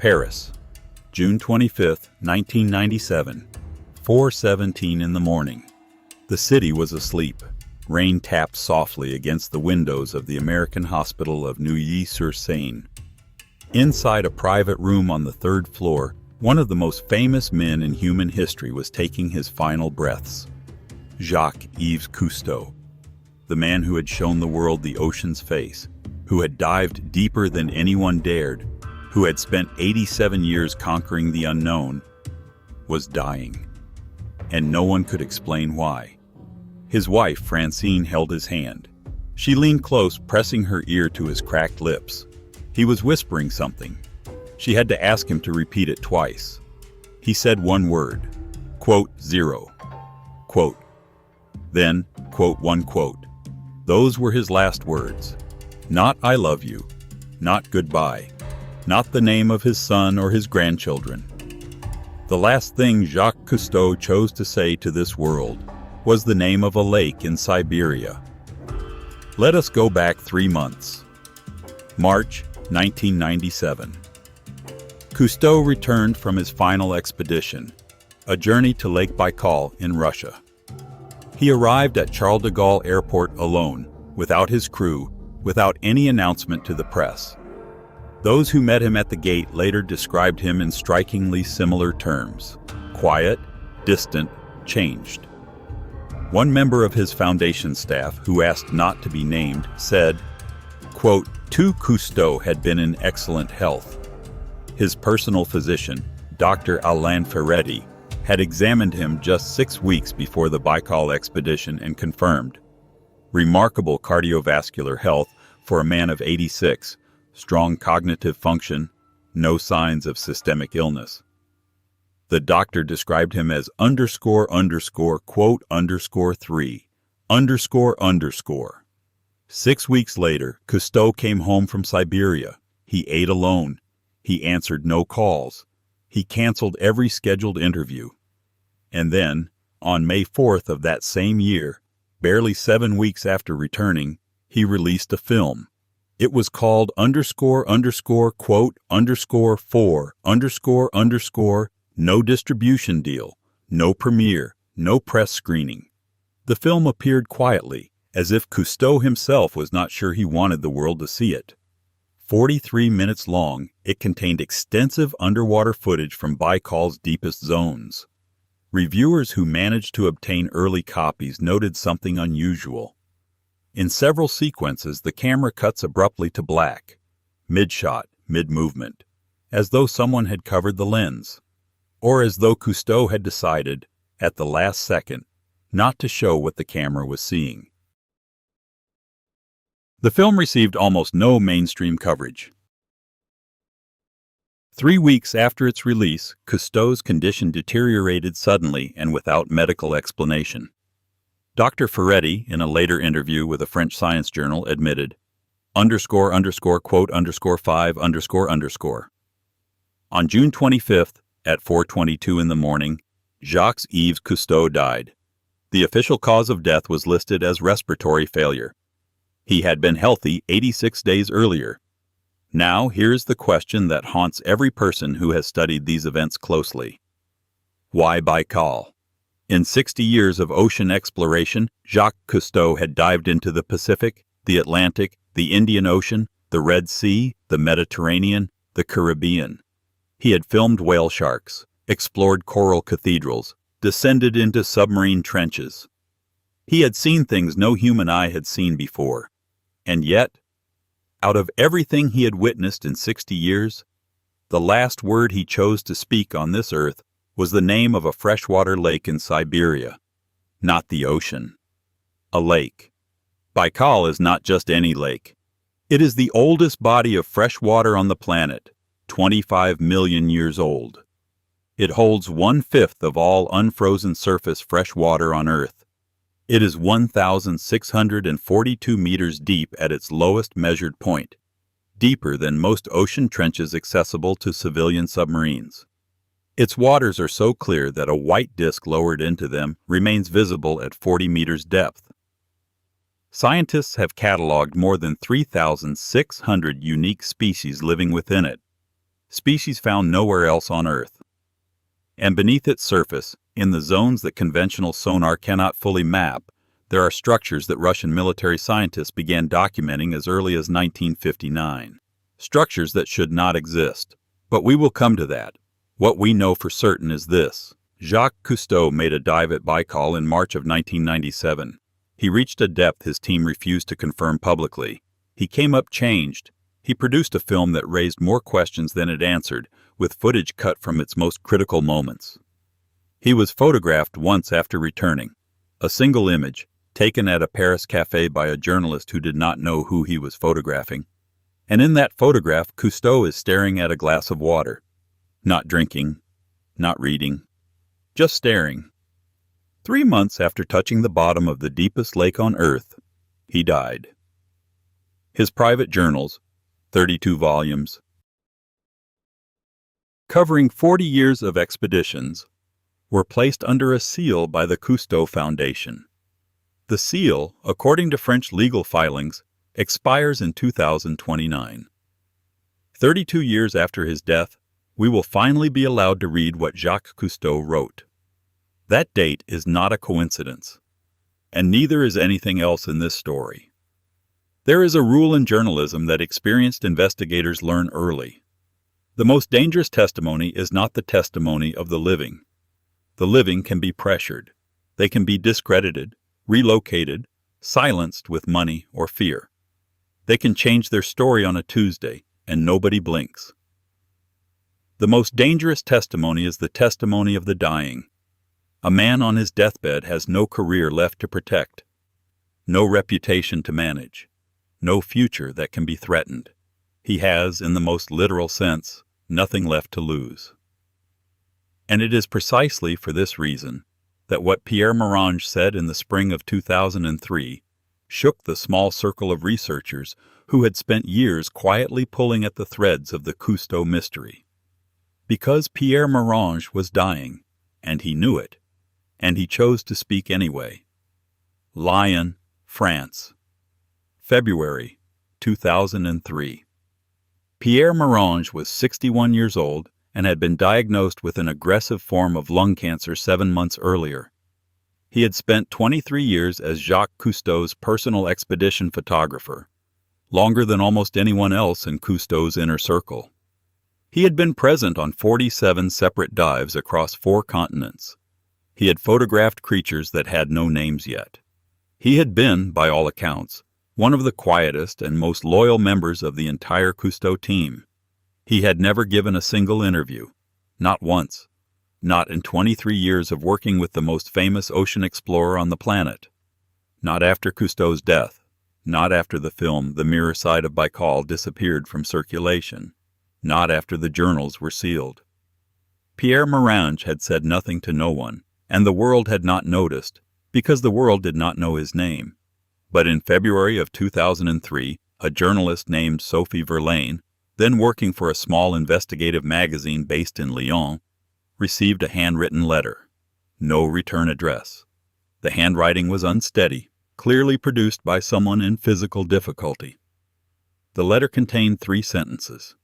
Paris, June 25, 1997, 4:17 in the morning. The city was asleep. Rain tapped softly against the windows of the American hospital of Neuilly-sur-Seine. Inside a private room on the third floor, one of the most famous men in human history was taking his final breaths. Jacques Cousteau, the man who had shown the world the ocean's face, who had dived deeper than anyone dared, who had spent 87 years conquering the unknown, was dying. And no one could explain why. His wife, Francine, held his hand. She leaned close, pressing her ear to his cracked lips. He was whispering something. She had to ask him to repeat it twice. He said one word, quote, zero, quote. Then, quote, one quote. Those were his last words. Not I love you, not goodbye, not the name of his son or his grandchildren. The last thing Jacques Cousteau chose to say to this world was the name of a lake in Siberia. Let us go back 3 months. March 1997. Cousteau returned from his final expedition, a journey to Lake Baikal in Russia. He arrived at Charles de Gaulle Airport alone, without his crew, without any announcement to the press. Those who met him at the gate later described him in strikingly similar terms: quiet, distant, changed. One member of his foundation staff, who asked not to be named, said, quote, Cousteau had been in excellent health. His personal physician, Dr. Alain Ferretti, had examined him just 6 weeks before the Baikal expedition and confirmed remarkable cardiovascular health for a man of 86, strong cognitive function, no signs of systemic illness. The doctor described him as __, quote, _3, __. 6 weeks later, Cousteau came home from Siberia. He ate alone. He answered no calls. He canceled every scheduled interview. And then, on May 4th of that same year, barely 7 weeks after returning, he released a film. It was called __, quote, _4, no distribution deal, no premiere, no press screening. The film appeared quietly, as if Cousteau himself was not sure he wanted the world to see it. 43 minutes long, it contained extensive underwater footage from Baikal's deepest zones. Reviewers who managed to obtain early copies noted something unusual. In several sequences, the camera cuts abruptly to black, mid-shot, mid-movement, as though someone had covered the lens, or as though Cousteau had decided, at the last second, not to show what the camera was seeing. The film received almost no mainstream coverage. 3 weeks after its release, Cousteau's condition deteriorated suddenly and without medical explanation. Dr. Ferretti, in a later interview with a French science journal, admitted, quote, _5, On June 25th, at 4:22 in the morning, Jacques Cousteau died. The official cause of death was listed as respiratory failure. He had been healthy 86 days earlier. Now, here's the question that haunts every person who has studied these events closely. Why Baikal? In 60 years of ocean exploration, Jacques Cousteau had dived into the Pacific, the Atlantic, the Indian Ocean, the Red Sea, the Mediterranean, the Caribbean. He had filmed whale sharks, explored coral cathedrals, descended into submarine trenches. He had seen things no human eye had seen before. And yet, out of everything he had witnessed in 60 years, the last word he chose to speak on this earth was the name of a freshwater lake in Siberia, not the ocean. A lake. Baikal is not just any lake. It is the oldest body of fresh water on the planet, 25 million years old. It holds 1/5 of all unfrozen surface fresh water on Earth. It is 1,642 meters deep at its lowest measured point, deeper than most ocean trenches accessible to civilian submarines. Its waters are so clear that a white disk lowered into them remains visible at 40 meters depth. Scientists have cataloged more than 3,600 unique species living within it. species found nowhere else on Earth. And beneath its surface, in the zones that conventional sonar cannot fully map, there are structures that Russian military scientists began documenting as early as 1959. Structures that should not exist. But we will come to that. What we know for certain is this. Jacques Cousteau made a dive at Baikal in March of 1997. He reached a depth his team refused to confirm publicly. He came up changed. He produced a film that raised more questions than it answered, with footage cut from its most critical moments. He was photographed once after returning. A single image, taken at a Paris cafe by a journalist who did not know who he was photographing. And in that photograph, Cousteau is staring at a glass of water. Not drinking, not reading, just staring. 3 months after touching the bottom of the deepest lake on Earth, he died. His private journals, 32 volumes, covering 40 years of expeditions, were placed under a seal by the Cousteau Foundation. The seal, according to French legal filings, expires in 2029. 32 years after his death, we will finally be allowed to read what Jacques Cousteau wrote. That date is not a coincidence, and neither is anything else in this story. There is a rule in journalism that experienced investigators learn early. The most dangerous testimony is not the testimony of the living. The living can be pressured. They can be discredited, relocated, silenced with money or fear. They can change their story on a Tuesday, and nobody blinks. The most dangerous testimony is the testimony of the dying. A man on his deathbed has no career left to protect, no reputation to manage, no future that can be threatened. He has, in the most literal sense, nothing left to lose. And it is precisely for this reason that what Pierre Morange said in the spring of 2003 shook the small circle of researchers who had spent years quietly pulling at the threads of the Cousteau mystery. Because Pierre Morange was dying, and he knew it, and he chose to speak anyway. Lyon, France, February 2003. Pierre Morange was 61 years old and had been diagnosed with an aggressive form of lung cancer 7 months earlier. He had spent 23 years as Jacques Cousteau's personal expedition photographer, longer than almost anyone else in Cousteau's inner circle. He had been present on 47 separate dives across 4 continents. He had photographed creatures that had no names yet. He had been, by all accounts, one of the quietest and most loyal members of the entire Cousteau team. He had never given a single interview, not once, not in 23 years of working with the most famous ocean explorer on the planet. Not after Cousteau's death, not after the film The Mirror Side of Baikal disappeared from circulation, not after the journals were sealed. Pierre Morange had said nothing to no one, and the world had not noticed, because the world did not know his name. But in February of 2003, a journalist named Sophie Verlaine, then working for a small investigative magazine based in Lyon, received a handwritten letter. No return address. The handwriting was unsteady, clearly produced by someone in physical difficulty. The letter contained 3 sentences.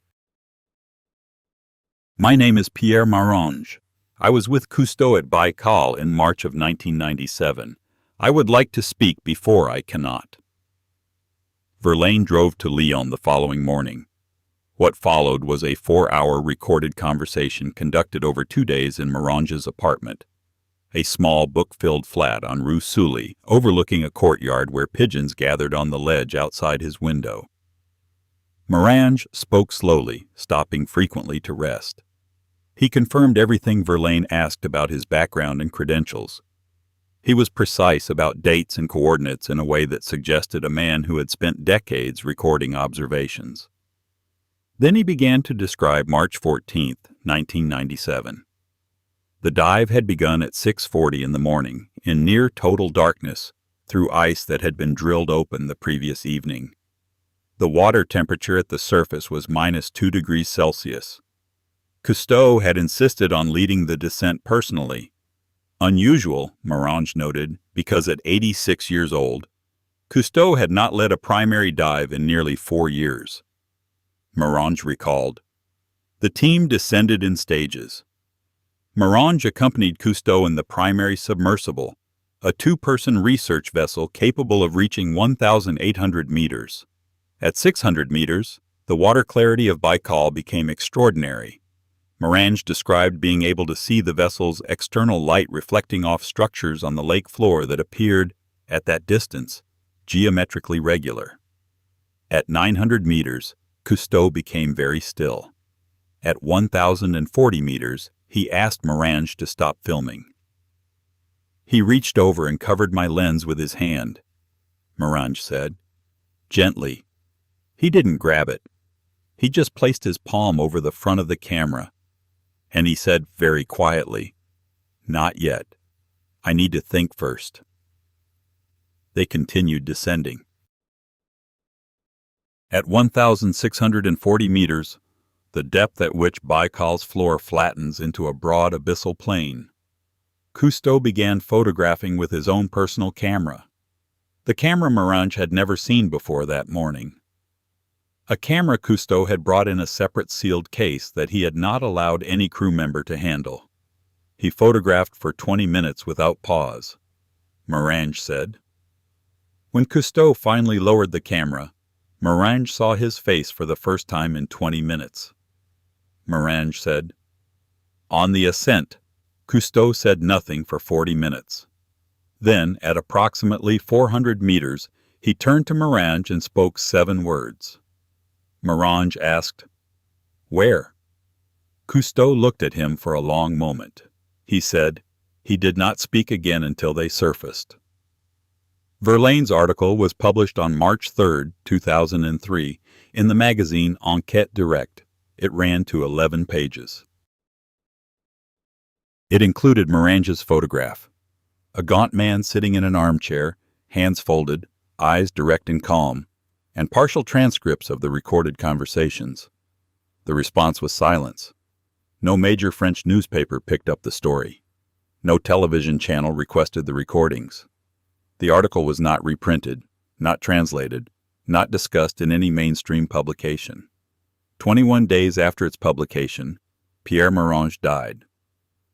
My name is Pierre Morange. I was with Cousteau at Baikal in March of 1997. I would like to speak before I cannot. Verlaine drove to Lyon the following morning. What followed was a 4-hour recorded conversation conducted over 2 days in Morange's apartment, a small book-filled flat on Rue Sully, overlooking a courtyard where pigeons gathered on the ledge outside his window. Morange spoke slowly, stopping frequently to rest. He confirmed everything Verlaine asked about his background and credentials. He was precise about dates and coordinates in a way that suggested a man who had spent decades recording observations. Then he began to describe March 14, 1997. The dive had begun at 6:40 in the morning, in near total darkness, through ice that had been drilled open the previous evening. The water temperature at the surface was -2 degrees Celsius. Cousteau had insisted on leading the descent personally. Unusual, Morange noted, because at 86 years old, Cousteau had not led a primary dive in nearly 4 years. Morange recalled, The team descended in stages. Morange accompanied Cousteau in the primary submersible, a two-person research vessel capable of reaching 1,800 meters. At 600 meters, the water clarity of Baikal became extraordinary. Morange described being able to see the vessel's external light reflecting off structures on the lake floor that appeared, at that distance, geometrically regular. At 900 meters, Cousteau became very still. At 1,040 meters, he asked Morange to stop filming. He reached over and covered my lens with his hand. Morange said, gently. He didn't grab it. He just placed his palm over the front of the camera. And he said very quietly, not yet. I need to think first. They continued descending. At 1,640 meters, the depth at which Baikal's floor flattens into a broad abyssal plain, Cousteau began photographing with his own personal camera. The camera Morange had never seen before that morning. A camera Cousteau had brought in a separate sealed case that he had not allowed any crew member to handle. He photographed for 20 minutes without pause. Morange said. When Cousteau finally lowered the camera, Morange saw his face for the first time in 20 minutes. Morange said, on the ascent, Cousteau said nothing for 40 minutes. Then, at approximately 400 meters, he turned to Morange and spoke 7 words. Morange asked, where? Cousteau looked at him for a long moment. He said, he did not speak again until they surfaced. Verlaine's article was published on March 3, 2003, in the magazine Enquête Directe. It ran to 11 pages. It included Morange's photograph, a gaunt man sitting in an armchair, hands folded, eyes direct and calm, and partial transcripts of the recorded conversations. The response was silence. No major French newspaper picked up the story. No television channel requested the recordings. The article was not reprinted, not translated, not discussed in any mainstream publication. 21 days after its publication, Pierre Morange died.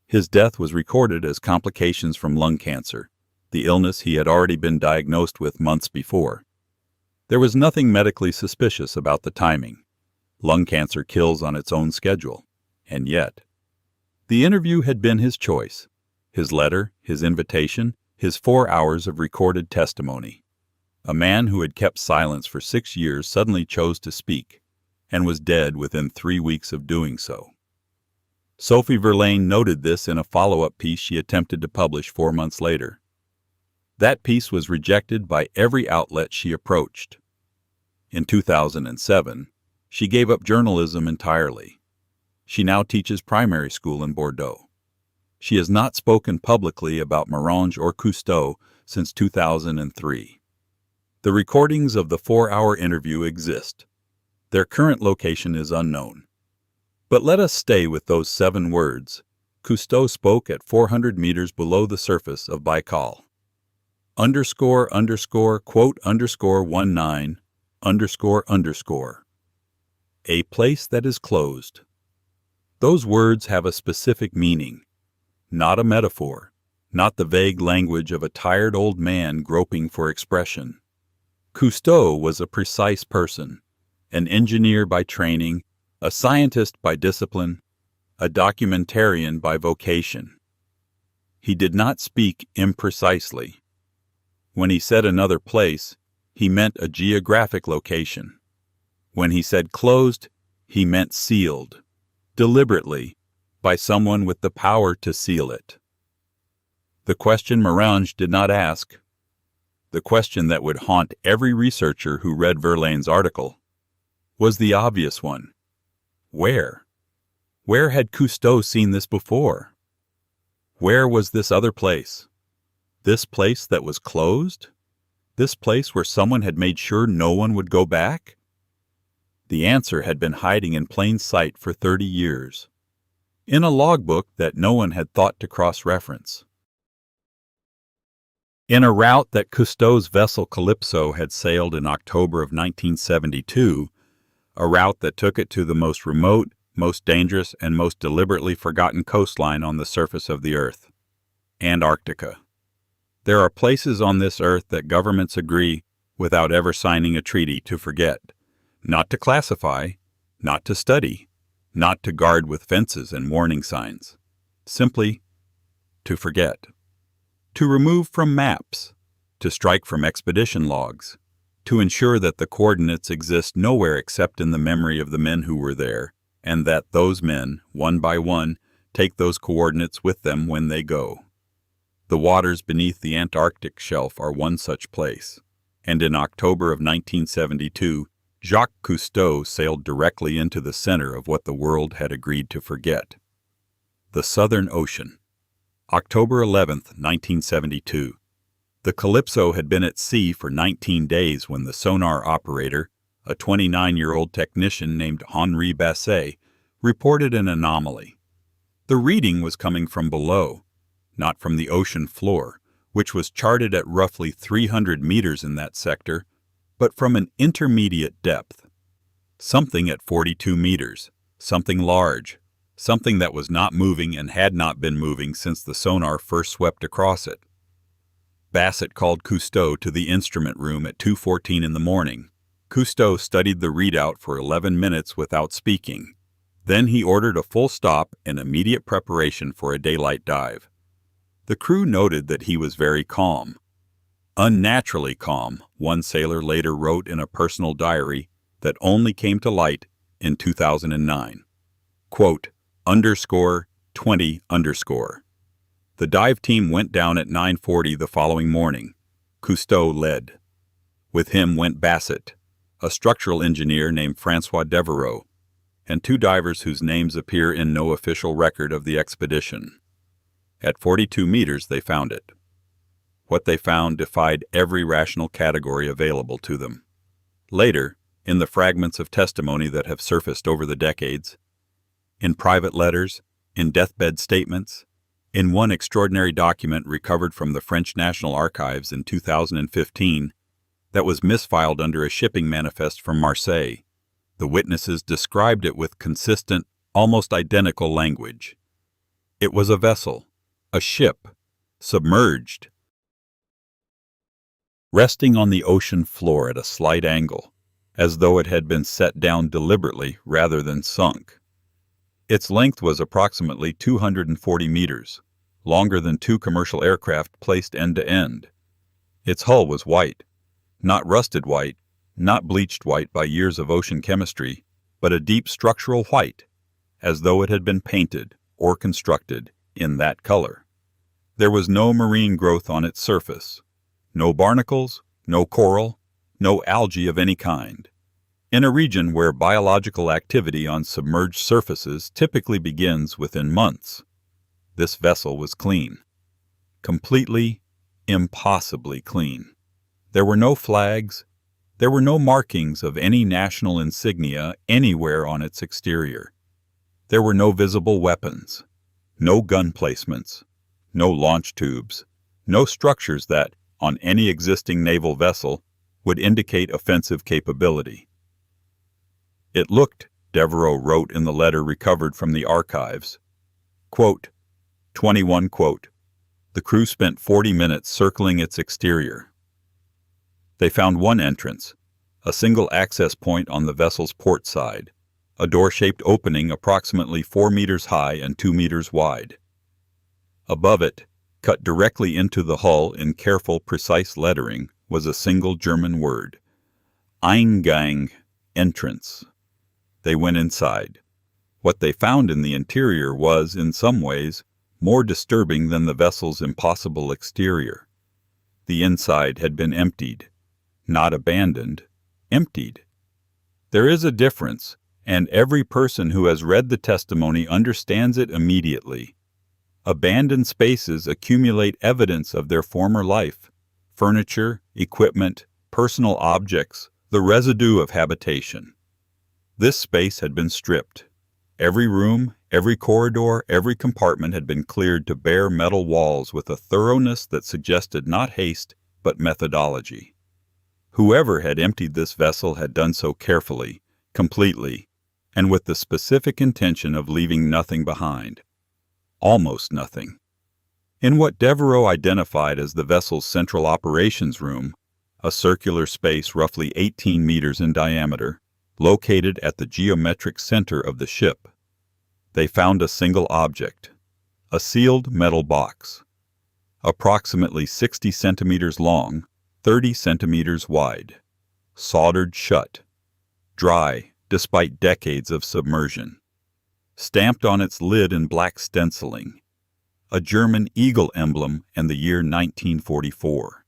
His death was recorded as complications from lung cancer, the illness he had already been diagnosed with months before. There was nothing medically suspicious about the timing. Lung cancer kills on its own schedule, and yet. The interview had been his choice, his letter, his invitation, his 4 hours of recorded testimony. A man who had kept silence for 6 years suddenly chose to speak, and was dead within 3 weeks of doing so. Sophie Verlaine noted this in a follow-up piece she attempted to publish 4 months later. That piece was rejected by every outlet she approached. In 2007, she gave up journalism entirely. She now teaches primary school in Bordeaux. She has not spoken publicly about Morange or Cousteau since 2003. The recordings of the 4-hour interview exist. Their current location is unknown. But let us stay with those 7 words. Cousteau spoke at 400 meters below the surface of Baikal. __quote _19 __. A place that is closed. Those words have a specific meaning, not a metaphor, not the vague language of a tired old man groping for expression. Cousteau was a precise person, an engineer by training, a scientist by discipline, a documentarian by vocation. He did not speak imprecisely. When he said another place, he meant a geographic location. When he said closed, he meant sealed, deliberately, by someone with the power to seal it. The question Morange did not ask, the question that would haunt every researcher who read Verlaine's article, was the obvious one. Where? Where had Cousteau seen this before? Where was this other place? This place that was closed? This place where someone had made sure no one would go back? The answer had been hiding in plain sight for 30 years, in a logbook that no one had thought to cross-reference. In a route that Cousteau's vessel Calypso had sailed in October of 1972, a route that took it to the most remote, most dangerous, and most deliberately forgotten coastline on the surface of the Earth. Antarctica. There are places on this Earth that governments agree, without ever signing a treaty, to forget. Not to classify, not to study, not to guard with fences and warning signs. Simply to forget. To remove from maps, to strike from expedition logs, to ensure that the coordinates exist nowhere except in the memory of the men who were there, and that those men, one by one, take those coordinates with them when they go. The waters beneath the Antarctic shelf are one such place, and in October of 1972, Jacques Cousteau sailed directly into the center of what the world had agreed to forget. The Southern Ocean. October 11, 1972. The Calypso had been at sea for 19 days when the sonar operator, a 29-year-old technician named Henri Basset, reported an anomaly. The reading was coming from below, not from the ocean floor, which was charted at roughly 300 meters in that sector, but from an intermediate depth. Something at 42 meters, something large, something that was not moving and had not been moving since the sonar first swept across it. Basset called Cousteau to the instrument room at 2:14 in the morning. Cousteau studied the readout for 11 minutes without speaking. Then he ordered a full stop and immediate preparation for a daylight dive. The crew noted that he was very calm. Unnaturally calm, one sailor later wrote in a personal diary that only came to light in 2009. Quote, _20_. The dive team went down at 9:40 the following morning. Cousteau led. With him went Basset, a structural engineer named François Devereaux, and two divers whose names appear in no official record of the expedition. At 42 meters they found it. What they found defied every rational category available to them. Later, in the fragments of testimony that have surfaced over the decades, in private letters, in deathbed statements, in one extraordinary document recovered from the French National Archives in 2015 that was misfiled under a shipping manifest from Marseille, the witnesses described it with consistent, almost identical language. It was a vessel, a ship, submerged, resting on the ocean floor at a slight angle, as though it had been set down deliberately rather than sunk. Its length was approximately 240 meters, longer than two commercial aircraft placed end to end. Its hull was white, not rusted white, not bleached white by years of ocean chemistry, but a deep structural white, as though it had been painted or constructed in that color. There was no marine growth on its surface, no barnacles, no coral, no algae of any kind. In a region where biological activity on submerged surfaces typically begins within months, this vessel was clean. Completely, impossibly clean. There were no flags. There were no markings of any national insignia anywhere on its exterior. There were no visible weapons, no gun placements, no launch tubes, no structures that, on any existing naval vessel, would indicate offensive capability. It looked, Devereaux wrote in the letter recovered from the archives, quote, 21 quote, the crew spent 40 minutes circling its exterior. They found one entrance, a single access point on the vessel's port side, a door-shaped opening approximately 4 meters high and 2 meters wide. Above it, cut directly into the hull in careful, precise lettering, was a single German word, Eingang, entrance. They went inside. What they found in the interior was, in some ways, more disturbing than the vessel's impossible exterior. The inside had been emptied, not abandoned, emptied. There is a difference, and every person who has read the testimony understands it immediately. Abandoned spaces accumulate evidence of their former life, furniture, equipment, personal objects, the residue of habitation. This space had been stripped. Every room, every corridor, every compartment had been cleared to bare metal walls with a thoroughness that suggested not haste, but methodology. Whoever had emptied this vessel had done so carefully, completely, and with the specific intention of leaving nothing behind. Almost nothing. In what Devereaux identified as the vessel's central operations room, a circular space roughly 18 meters in diameter, located at the geometric center of the ship, they found a single object, a sealed metal box, approximately 60 centimeters long, 30 centimeters wide, soldered shut, dry despite decades of submersion. Stamped on its lid in black stenciling, a German eagle emblem and the year 1944.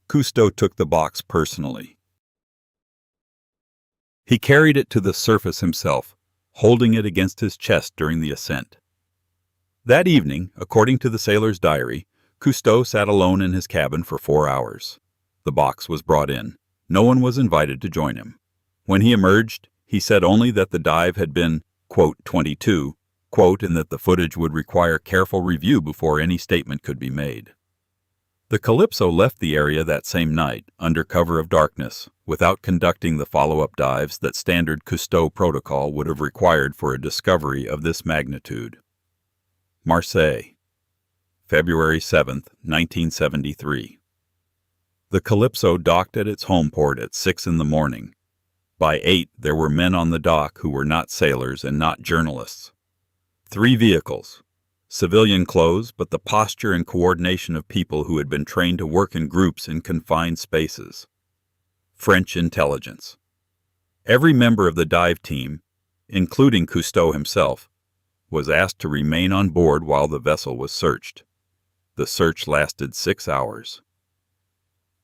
Cousteau took the box personally. He carried it to the surface himself, holding it against his chest during the ascent. That evening, according to the sailor's diary, Cousteau sat alone in his cabin for 4 hours. The box was brought in. No one was invited to join him. When he emerged, he said only that the dive had been, quote, 22, quote, and that the footage would require careful review before any statement could be made. The Calypso left the area that same night, under cover of darkness, without conducting the follow-up dives that standard Cousteau protocol would have required for a discovery of this magnitude. Marseille, February 7, 1973. The Calypso docked at its home port at 6 in the morning. By 8, there were men on the dock who were not sailors and not journalists. 3 vehicles. Civilian clothes, but the posture and coordination of people who had been trained to work in groups in confined spaces. French intelligence. Every member of the dive team, including Cousteau himself, was asked to remain on board while the vessel was searched. The search lasted 6 hours.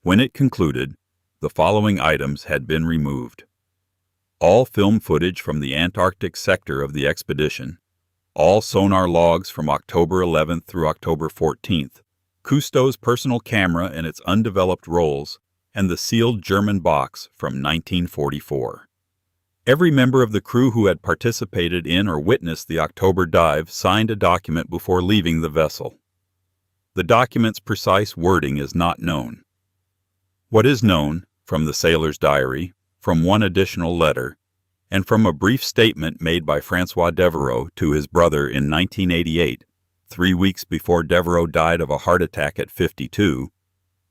When it concluded, the following items had been removed: all film footage from the Antarctic sector of the expedition, all sonar logs from October 11th through October 14th, Cousteau's personal camera and its undeveloped rolls, and the sealed German box from 1944. Every member of the crew who had participated in or witnessed the October dive signed a document before leaving the vessel. The document's precise wording is not known. What is known, from the sailor's diary, from one additional letter, and from a brief statement made by Francois Devereaux to his brother in 1988, 3 weeks before Devereaux died of a heart attack at 52,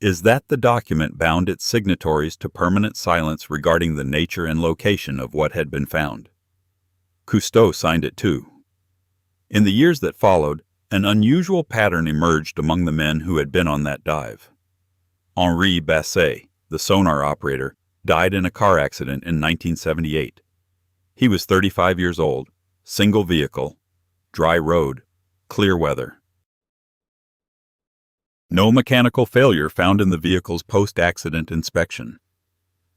is that the document bound its signatories to permanent silence regarding the nature and location of what had been found. Cousteau signed it too. In the years that followed, an unusual pattern emerged among the men who had been on that dive. Henri Basset, the sonar operator, died in a car accident in 1978. He was 35 years old, single vehicle, dry road, clear weather. No mechanical failure found in the vehicle's post-accident inspection.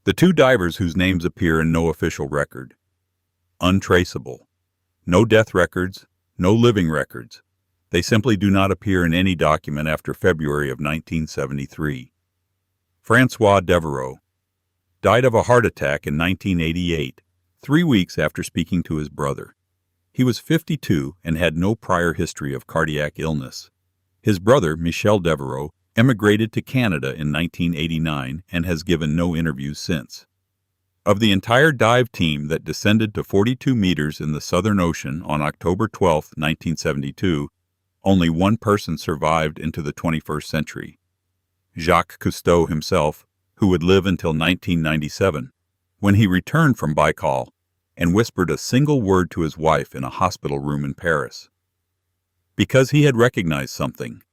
The 2 divers whose names appear in no official record. Untraceable. No death records, no living records. They simply do not appear in any document after February of 1973. Francois Devereaux died of a heart attack in 1988, 3 weeks after speaking to his brother. He was 52 and had no prior history of cardiac illness. His brother, Michel Devereaux, emigrated to Canada in 1989 and has given no interviews since. Of the entire dive team that descended to 42 meters in the Southern Ocean on October 12, 1972, only one person survived into the 21st century. Jacques Cousteau himself, who would live until 1997, when he returned from Baikal and whispered a single word to his wife in a hospital room in Paris. Because he had recognized something.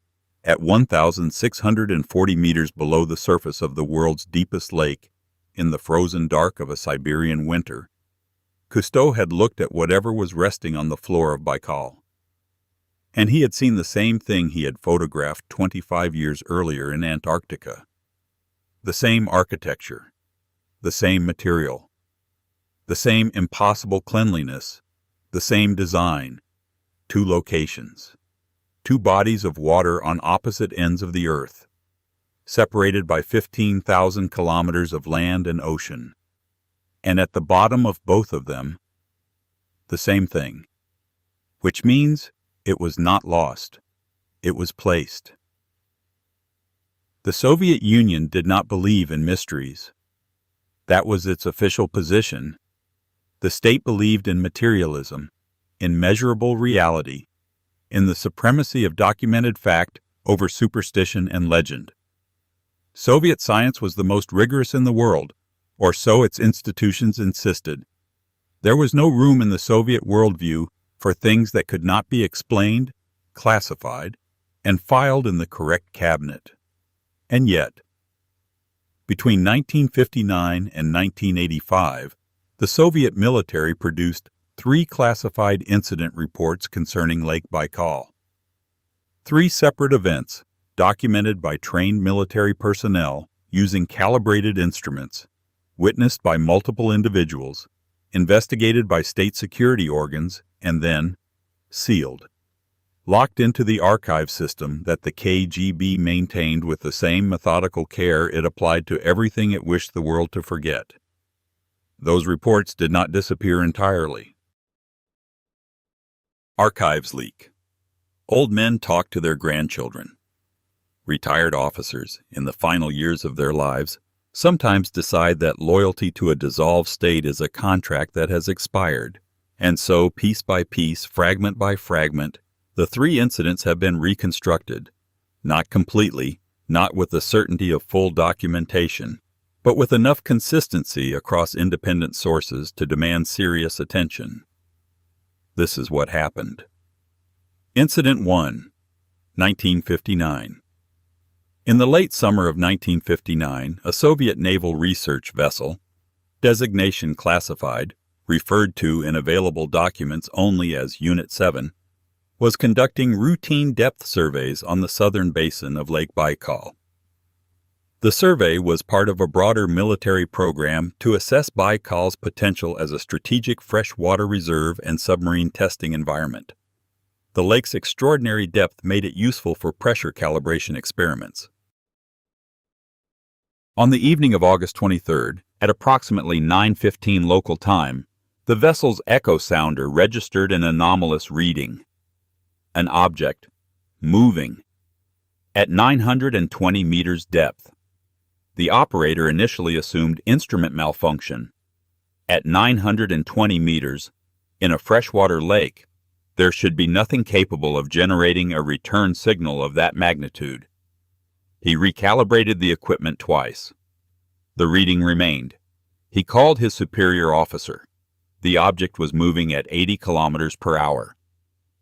At 1,640 meters below the surface of the world's deepest lake, in the frozen dark of a Siberian winter, Cousteau had looked at whatever was resting on the floor of Baikal. And he had seen the same thing he had photographed 25 years earlier in Antarctica. The same architecture, the same material, the same impossible cleanliness, the same design, 2 locations, 2 bodies of water on opposite ends of the earth, separated by 15,000 kilometers of land and ocean, and at the bottom of both of them, the same thing, which means it was not lost, it was placed. The Soviet Union did not believe in mysteries. That was its official position. The state believed in materialism, in measurable reality, in the supremacy of documented fact over superstition and legend. Soviet science was the most rigorous in the world, or so its institutions insisted. There was no room in the Soviet worldview for things that could not be explained, classified, and filed in the correct cabinet. And yet, between 1959 and 1985, the Soviet military produced 3 classified incident reports concerning Lake Baikal. 3 separate events, documented by trained military personnel using calibrated instruments, witnessed by multiple individuals, investigated by state security organs, and then sealed, locked into the archive system that the KGB maintained with the same methodical care it applied to everything it wished the world to forget. Those reports did not disappear entirely. Archives leak. Old men talk to their grandchildren. Retired officers, in the final years of their lives, sometimes decide that loyalty to a dissolved state is a contract that has expired, and so, piece by piece, fragment by fragment, the 3 incidents have been reconstructed, not completely, not with the certainty of full documentation, but with enough consistency across independent sources to demand serious attention. This is what happened. Incident 1, 1959. In the late summer of 1959, a Soviet naval research vessel, designation classified, referred to in available documents only as Unit 7, was conducting routine depth surveys on the southern basin of Lake Baikal. The survey was part of a broader military program to assess Baikal's potential as a strategic freshwater reserve and submarine testing environment. The lake's extraordinary depth made it useful for pressure calibration experiments. On the evening of August 23rd, at approximately 9:15 local time, the vessel's echo sounder registered an anomalous reading. An object, moving, at 920 meters depth. The operator initially assumed instrument malfunction. At 920 meters, in a freshwater lake, there should be nothing capable of generating a return signal of that magnitude. He recalibrated the equipment twice. The reading remained. He called his superior officer. The object was moving at 80 kilometers per hour.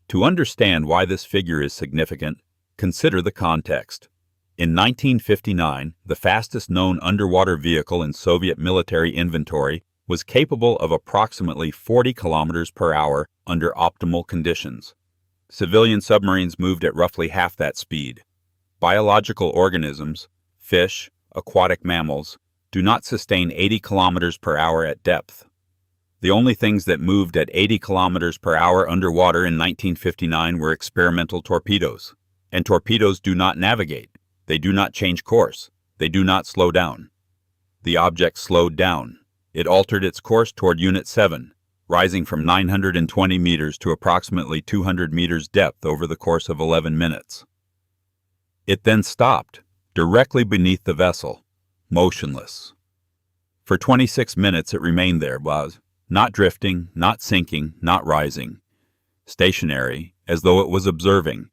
To understand why this figure is significant, consider the context. In 1959, the fastest known underwater vehicle in Soviet military inventory was capable of approximately 40 kilometers per hour under optimal conditions. Civilian submarines moved at roughly half that speed. Biological organisms, fish, aquatic mammals, do not sustain 80 kilometers per hour at depth. The only things that moved at 80 kilometers per hour underwater in 1959 were experimental torpedoes. And torpedoes do not navigate. They do not change course. They do not slow down. The object slowed down. It altered its course toward Unit 7, rising from 920 meters to approximately 200 meters depth over the course of 11 minutes. It then stopped, directly beneath the vessel, motionless. For 26 minutes it remained there, was not drifting, not sinking, not rising, stationary, as though it was observing.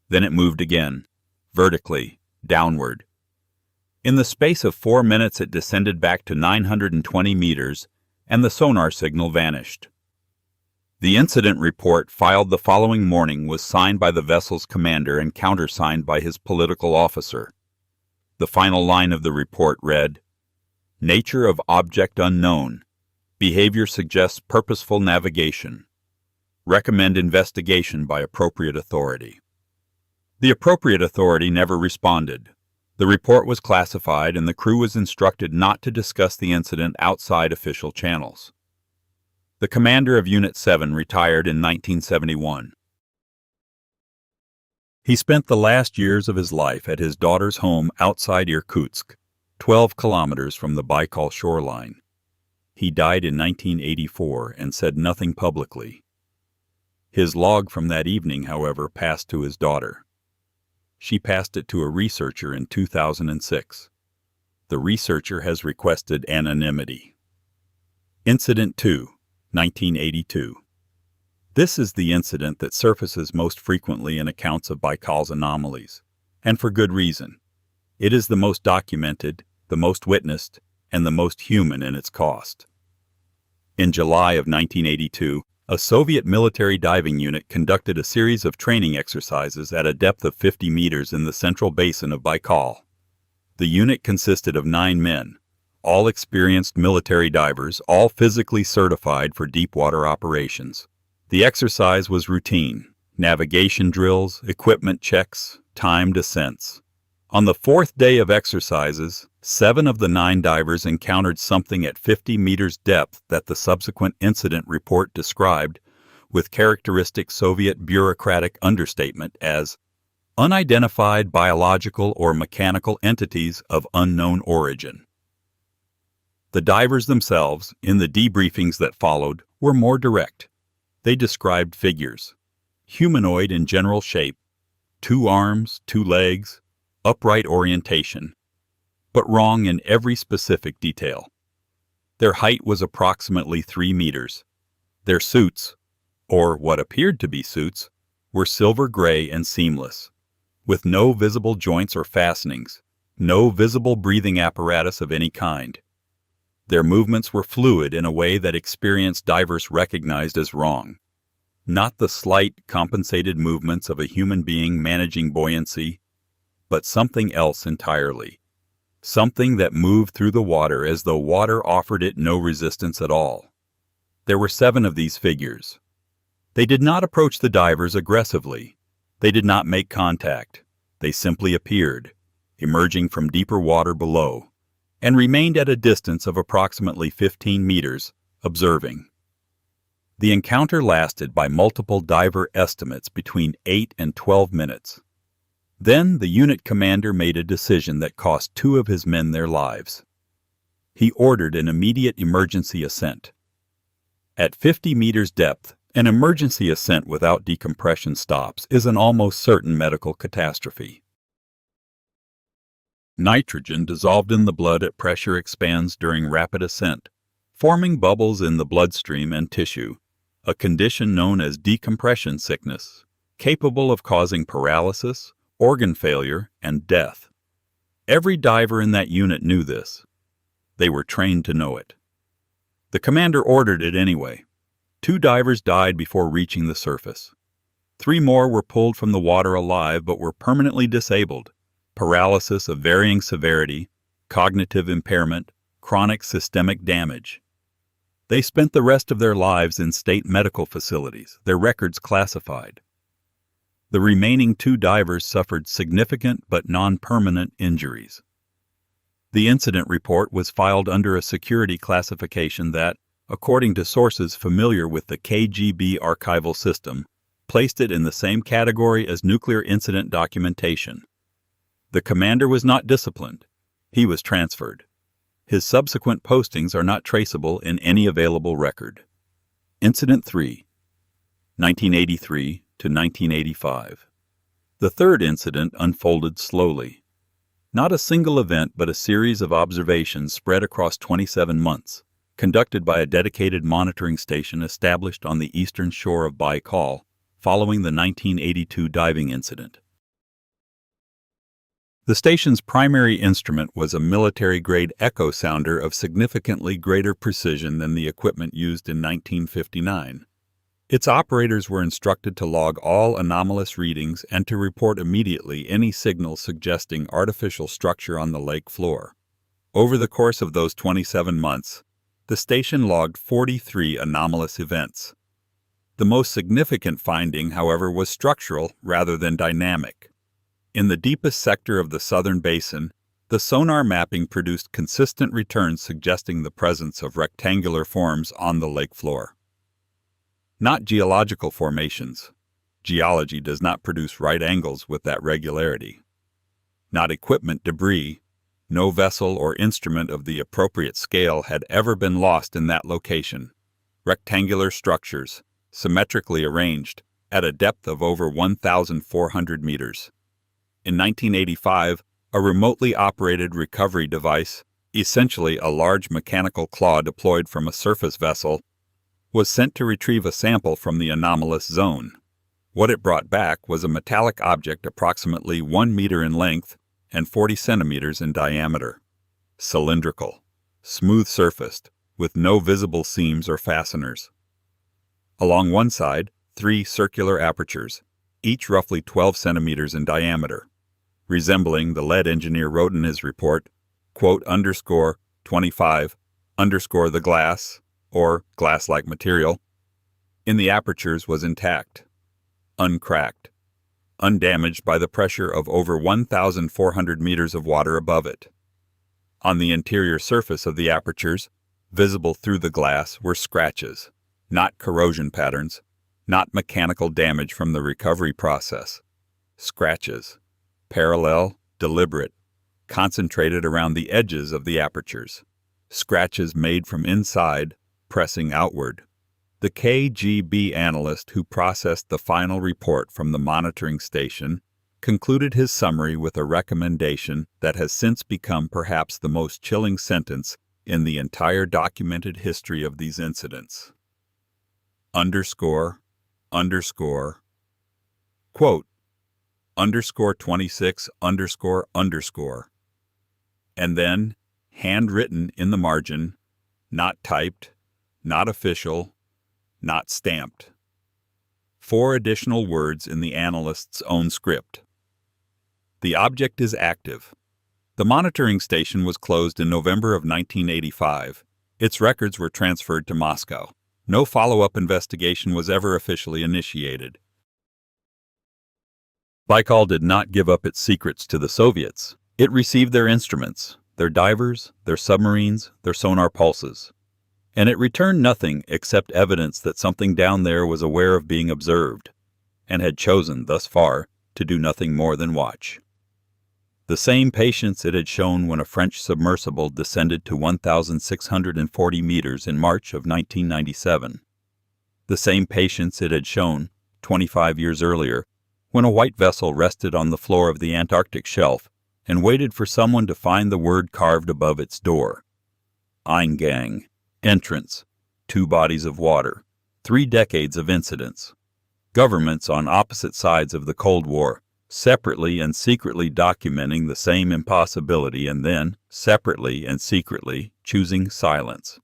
Then it moved again, vertically, downward. In the space of 4 minutes it descended back to 920 meters, and the sonar signal vanished. The incident report filed the following morning was signed by the vessel's commander and countersigned by his political officer. The final line of the report read, "Nature of object unknown. Behavior suggests purposeful navigation. Recommend investigation by appropriate authority." The appropriate authority never responded. The report was classified and the crew was instructed not to discuss the incident outside official channels. The commander of Unit 7 retired in 1971. He spent the last years of his life at his daughter's home outside Irkutsk, 12 kilometers from the Baikal shoreline. He died in 1984 and said nothing publicly. His log from that evening, however, passed to his daughter. She passed it to a researcher in 2006. The researcher has requested anonymity. Incident 2, 1982. This is the incident that surfaces most frequently in accounts of Baikal's anomalies, and for good reason. It is the most documented, the most witnessed, and the most human in its cost. In July of 1982, a Soviet military diving unit conducted a series of training exercises at a depth of 50 meters in the central basin of Baikal. The unit consisted of 9 men, all experienced military divers, all physically certified for deep-water operations. The exercise was routine: navigation drills, equipment checks, timed ascents. On the 4th day of exercises, 7 of the 9 divers encountered something at 50 meters depth that the subsequent incident report described, with characteristic Soviet bureaucratic understatement, as unidentified biological or mechanical entities of unknown origin. The divers themselves, in the debriefings that followed, were more direct. They described figures: humanoid in general shape, 2 arms, 2 legs, upright orientation, but wrong in every specific detail. Their height was approximately 3 meters. Their suits, or what appeared to be suits, were silver gray and seamless, with no visible joints or fastenings, no visible breathing apparatus of any kind. Their movements were fluid in a way that experienced divers recognized as wrong. Not the slight, compensated movements of a human being managing buoyancy, but something else entirely. Something that moved through the water as though water offered it no resistance at all. There were 7 of these figures. They did not approach the divers aggressively. They did not make contact. They simply appeared, emerging from deeper water below, and remained at a distance of approximately 15 meters, observing. The encounter lasted, by multiple diver estimates, between 8 and 12 minutes. Then the unit commander made a decision that cost 2 of his men their lives. He ordered an immediate emergency ascent. At 50 meters depth, an emergency ascent without decompression stops is an almost certain medical catastrophe. Nitrogen dissolved in the blood at pressure expands during rapid ascent, forming bubbles in the bloodstream and tissue, a condition known as decompression sickness, capable of causing paralysis, organ failure, and death. Every diver in that unit knew this. They were trained to know it. The commander ordered it anyway. 2 divers died before reaching the surface. 3 more were pulled from the water alive but were permanently disabled. Paralysis of varying severity, cognitive impairment, chronic systemic damage. They spent the rest of their lives in state medical facilities, their records classified. The remaining 2 divers suffered significant but non-permanent injuries. The incident report was filed under a security classification that, according to sources familiar with the KGB archival system, placed it in the same category as nuclear incident documentation. The commander was not disciplined. He was transferred. His subsequent postings are not traceable in any available record. Incident 3, 1983 to 1985. The 3rd incident unfolded slowly. Not a single event, but a series of observations spread across 27 months, conducted by a dedicated monitoring station established on the eastern shore of Baikal following the 1982 diving incident. The station's primary instrument was a military-grade echo sounder of significantly greater precision than the equipment used in 1959. Its operators were instructed to log all anomalous readings and to report immediately any signals suggesting artificial structure on the lake floor. Over the course of those 27 months, the station logged 43 anomalous events. The most significant finding, however, was structural rather than dynamic. In the deepest sector of the southern basin, the sonar mapping produced consistent returns suggesting the presence of rectangular forms on the lake floor. Not geological formations. Geology does not produce right angles with that regularity. Not equipment debris. No vessel or instrument of the appropriate scale had ever been lost in that location. Rectangular structures, symmetrically arranged, at a depth of over 1,400 meters. In 1985, a remotely operated recovery device, essentially a large mechanical claw deployed from a surface vessel, was sent to retrieve a sample from the anomalous zone. What it brought back was a metallic object approximately 1 meter in length and 40 centimeters in diameter. Cylindrical, smooth-surfaced, with no visible seams or fasteners. Along one side, 3 circular apertures, each roughly 12 centimeters in diameter, resembling, the lead engineer wrote in his report, quote, _25, the glass, or glass-like material, in the apertures was intact, uncracked, undamaged by the pressure of over 1,400 meters of water above it. On the interior surface of the apertures, visible through the glass, were scratches, not corrosion patterns, not mechanical damage from the recovery process. Scratches, parallel, deliberate, concentrated around the edges of the apertures. Scratches made from inside, pressing outward. The KGB analyst who processed the final report from the monitoring station concluded his summary with a recommendation that has since become perhaps the most chilling sentence in the entire documented history of these incidents. Quote, _26 __, and then, handwritten in the margin, not typed, not official, not stamped. 4 additional words in the analyst's own script. The object is active. The monitoring station was closed in November of 1985. Its records were transferred to Moscow. No follow-up investigation was ever officially initiated. Baikal did not give up its secrets to the Soviets. It received their instruments, their divers, their submarines, their sonar pulses. And it returned nothing except evidence that something down there was aware of being observed, and had chosen, thus far, to do nothing more than watch. The same patience it had shown when a French submersible descended to 1,640 meters in March of 1997. The same patience it had shown, 25 years earlier, when a white vessel rested on the floor of the Antarctic shelf and waited for someone to find the word carved above its door. Eingang, entrance, 2 bodies of water, 3 decades of incidents. Governments on opposite sides of the Cold War, separately and secretly documenting the same impossibility and then, separately and secretly, choosing silence.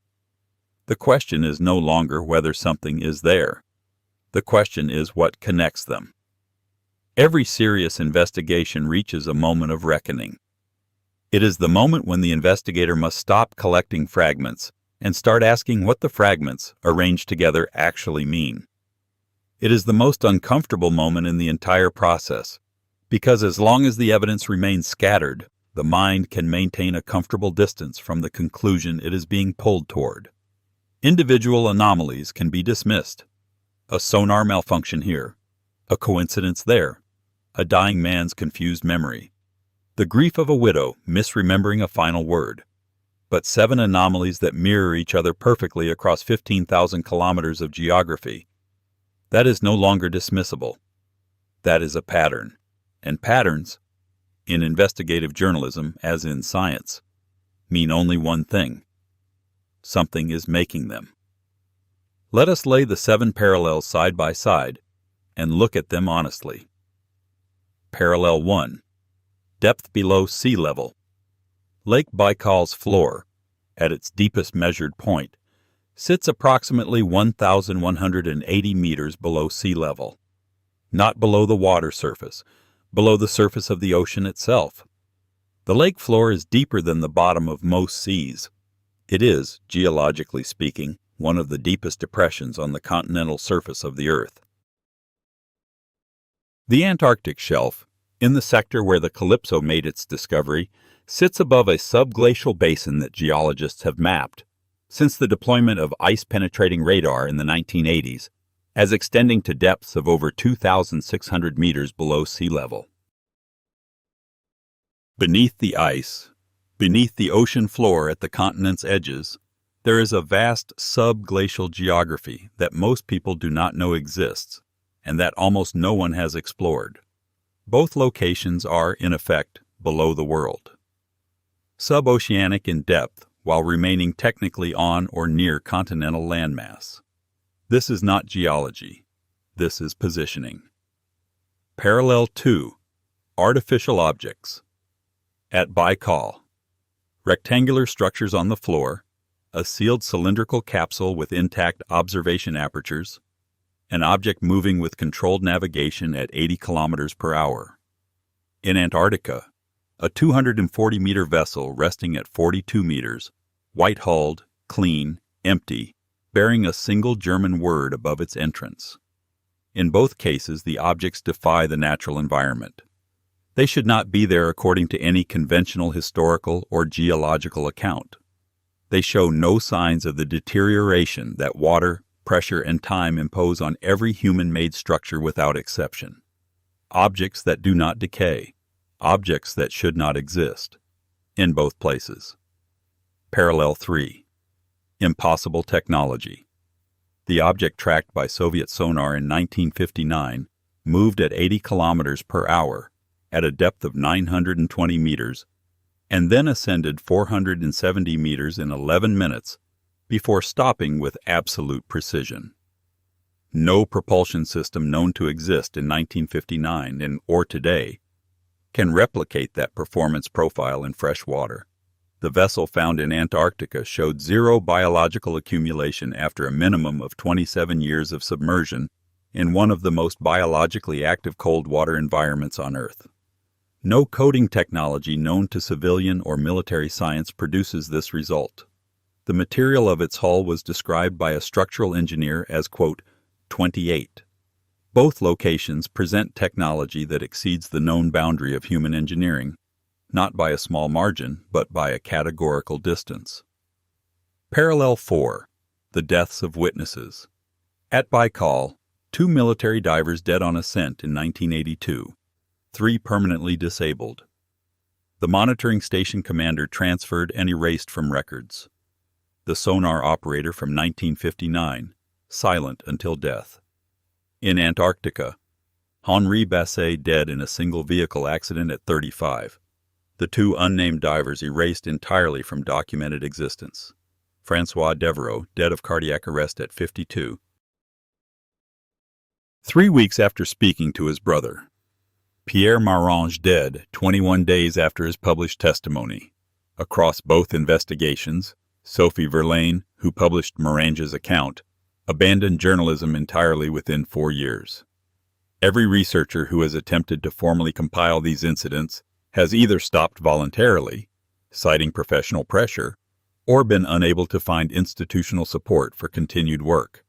The question is no longer whether something is there. The question is what connects them. Every serious investigation reaches a moment of reckoning. It is the moment when the investigator must stop collecting fragments and start asking what the fragments, arranged together, actually mean. It is the most uncomfortable moment in the entire process, because as long as the evidence remains scattered, the mind can maintain a comfortable distance from the conclusion it is being pulled toward. Individual anomalies can be dismissed. A sonar malfunction here, a coincidence there, a dying man's confused memory, the grief of a widow misremembering a final word. But 7 anomalies that mirror each other perfectly across 15,000 kilometers of geography. That is no longer dismissible. That is a pattern. And patterns, in investigative journalism as in science, mean only one thing. Something is making them. Let us lay the 7 parallels side by side and look at them honestly. Parallel 1. Depth below sea level. Lake Baikal's floor, at its deepest measured point, sits approximately 1,180 meters below sea level. Not below the water surface, below the surface of the ocean itself. The lake floor is deeper than the bottom of most seas. It is, geologically speaking, one of the deepest depressions on the continental surface of the Earth. The Antarctic shelf, in the sector where the Calypso made its discovery, sits above a subglacial basin that geologists have mapped, since the deployment of ice-penetrating radar in the 1980s, as extending to depths of over 2,600 meters below sea level. Beneath the ice, beneath the ocean floor at the continent's edges, there is a vast subglacial geography that most people do not know exists, and that almost no one has explored. Both locations are, in effect, below the world. Suboceanic in depth, while remaining technically on or near continental landmass. This is not geology. This is positioning. Parallel 2. Artificial objects. At Baikal. Rectangular structures on the floor, a sealed cylindrical capsule with intact observation apertures, an object moving with controlled navigation at 80 kilometers per hour. In Antarctica, a 240-meter vessel resting at 42 meters, white-hulled, clean, empty, bearing a single German word above its entrance. In both cases, the objects defy the natural environment. They should not be there according to any conventional historical or geological account. They show no signs of the deterioration that water, pressure, and time impose on every human-made structure without exception. Objects that do not decay. Objects that should not exist. In both places. Parallel 3. Impossible technology. The object tracked by Soviet sonar in 1959 moved at 80 kilometers per hour at a depth of 920 meters and then ascended 470 meters in 11 minutes before stopping with absolute precision. No propulsion system known to exist in 1959 or today can replicate that performance profile in fresh water. The vessel found in Antarctica showed zero biological accumulation after a minimum of 27 years of submersion in one of the most biologically active cold water environments on Earth. No coating technology known to civilian or military science produces this result. The material of its hull was described by a structural engineer as, quote, 28. Both locations present technology that exceeds the known boundary of human engineering, not by a small margin, but by a categorical distance. Parallel 4. The deaths of witnesses. At Baikal, 2 military divers dead on ascent in 1982, 3 permanently disabled. The monitoring station commander transferred and erased from records. The sonar operator from 1959, silent until death. In Antarctica, Henri Basset dead in a single vehicle accident at 35. The 2 unnamed divers erased entirely from documented existence. François Devereaux, dead of cardiac arrest at 52. 3 weeks after speaking to his brother. Pierre Marange dead 21 days after his published testimony. Across both investigations, Sophie Verlaine, who published Marange's account, abandoned journalism entirely within 4 years. Every researcher who has attempted to formally compile these incidents has either stopped voluntarily, citing professional pressure, or been unable to find institutional support for continued work.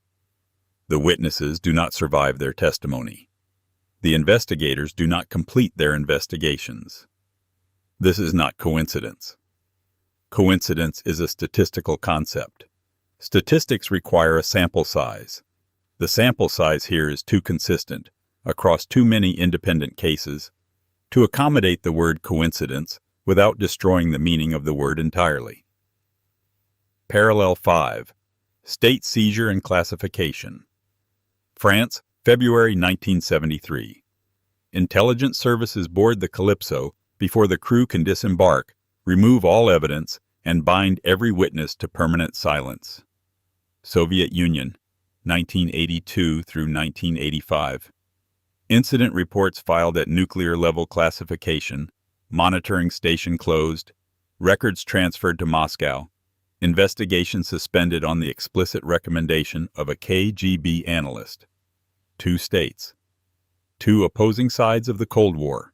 The witnesses do not survive their testimony. The investigators do not complete their investigations. This is not coincidence. Coincidence is a statistical concept. Statistics require a sample size. The sample size here is too consistent, across too many independent cases, to accommodate the word coincidence without destroying the meaning of the word entirely. Parallel 5. State seizure and classification. France, February 1973. Intelligence services board the Calypso before the crew can disembark, remove all evidence, and bind every witness to permanent silence. Soviet Union, 1982 through 1985. Incident reports filed at nuclear level classification, monitoring station closed, records transferred to Moscow, investigation suspended on the explicit recommendation of a KGB analyst. 2 states. 2 opposing sides of the Cold War.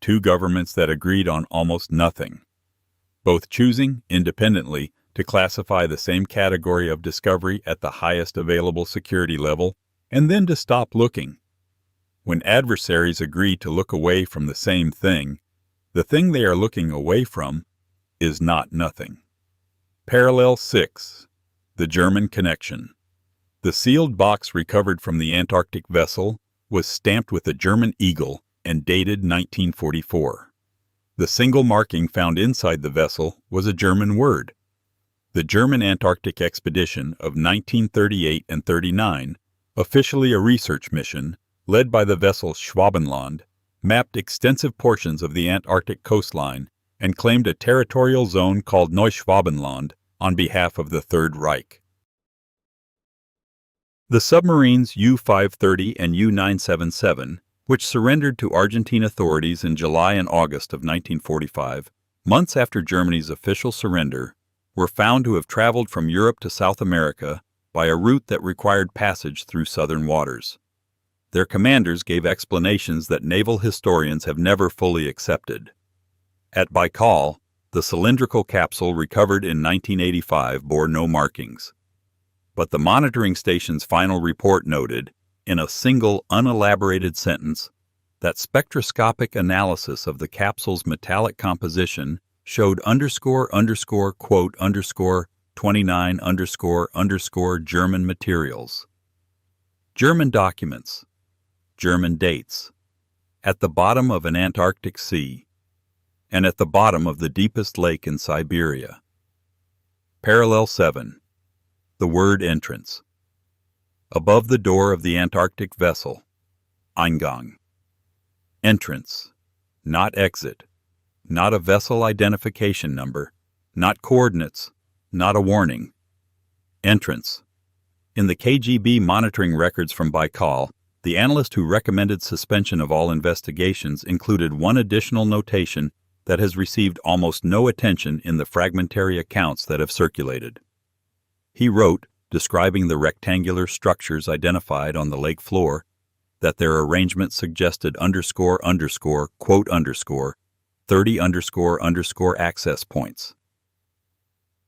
2 governments that agreed on almost nothing. Both choosing, independently, to classify the same category of discovery at the highest available security level, and then to stop looking. When adversaries agree to look away from the same thing, the thing they are looking away from is not nothing. Parallel 6. The German connection. The sealed box recovered from the Antarctic vessel was stamped with a German eagle and dated 1944. The single marking found inside the vessel was a German word. The German Antarctic expedition of 1938 and 39, officially a research mission, led by the vessel Schwabenland, mapped extensive portions of the Antarctic coastline and claimed a territorial zone called Neuschwabenland on behalf of the Third Reich. The submarines U-530 and U-977, which surrendered to Argentine authorities in July and August of 1945, months after Germany's official surrender, were found to have traveled from Europe to South America by a route that required passage through southern waters. Their commanders gave explanations that naval historians have never fully accepted. At Baikal, the cylindrical capsule recovered in 1985 bore no markings. But the monitoring station's final report noted, in a single unelaborated sentence, that spectroscopic analysis of the capsule's metallic composition showed __quote _29 German materials. German documents. German dates. At the bottom of an Antarctic sea, and at the bottom of the deepest lake in Siberia. Parallel 7. The word entrance. Above the door of the Antarctic vessel. Eingang. Entrance. Not exit. Not a vessel identification number. Not coordinates. Not a warning. Entrance. In the KGB monitoring records from Baikal, the analyst who recommended suspension of all investigations included one additional notation that has received almost no attention in the fragmentary accounts that have circulated. He wrote, describing the rectangular structures identified on the lake floor, that their arrangement suggested __quote _30 access points.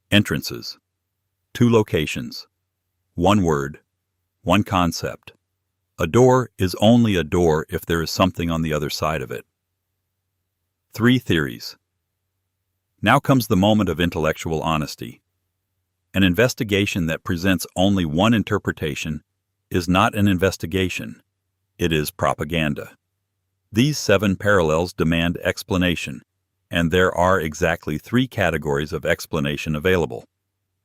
Entrances. 2 locations. 1 word. 1 concept. A door is only a door if there is something on the other side of it. 3 theories. Now comes the moment of intellectual honesty. An investigation that presents only one interpretation is not an investigation. It is propaganda. These 7 parallels demand explanation, and there are exactly 3 categories of explanation available.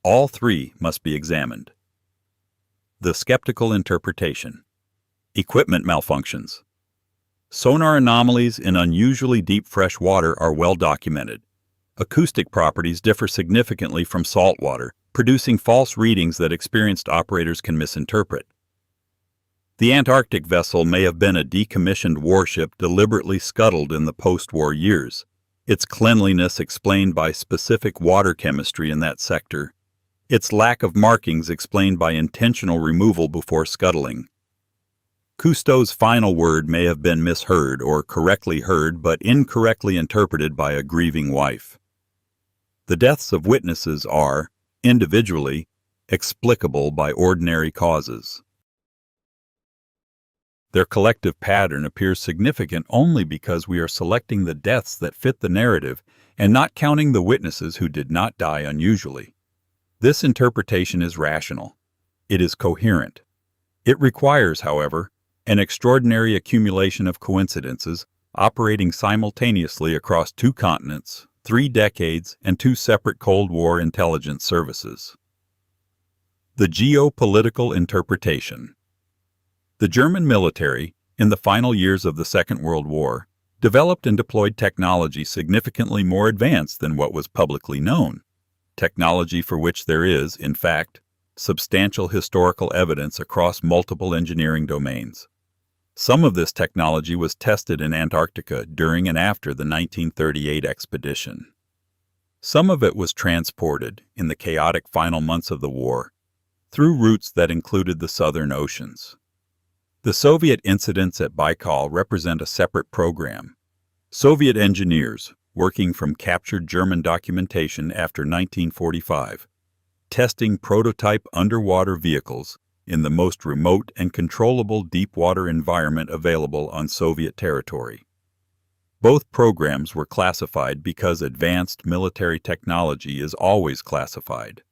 All 3 must be examined. The skeptical interpretation. Equipment malfunctions. Sonar anomalies in unusually deep fresh water are well documented. Acoustic properties differ significantly from salt water, producing false readings that experienced operators can misinterpret. The Antarctic vessel may have been a decommissioned warship deliberately scuttled in the post-war years, its cleanliness explained by specific water chemistry in that sector, its lack of markings explained by intentional removal before scuttling. Cousteau's final word may have been misheard or correctly heard but incorrectly interpreted by a grieving wife. The deaths of witnesses are, individually, explicable by ordinary causes. Their collective pattern appears significant only because we are selecting the deaths that fit the narrative and not counting the witnesses who did not die unusually. This interpretation is rational. It is coherent. It requires, however, an extraordinary accumulation of coincidences operating simultaneously across 2 continents, 3 decades, and 2 separate Cold War intelligence services. The geopolitical interpretation. The German military, in the final years of the Second World War, developed and deployed technology significantly more advanced than what was publicly known, technology for which there is, in fact, substantial historical evidence across multiple engineering domains. Some of this technology was tested in Antarctica during and after the 1938 expedition. Some of it was transported, in the chaotic final months of the war, through routes that included the southern oceans. The Soviet incidents at Baikal represent a separate program. Soviet engineers, working from captured German documentation after 1945, testing prototype underwater vehicles in the most remote and controllable deep-water environment available on Soviet territory. Both programs were classified because advanced military technology is always classified.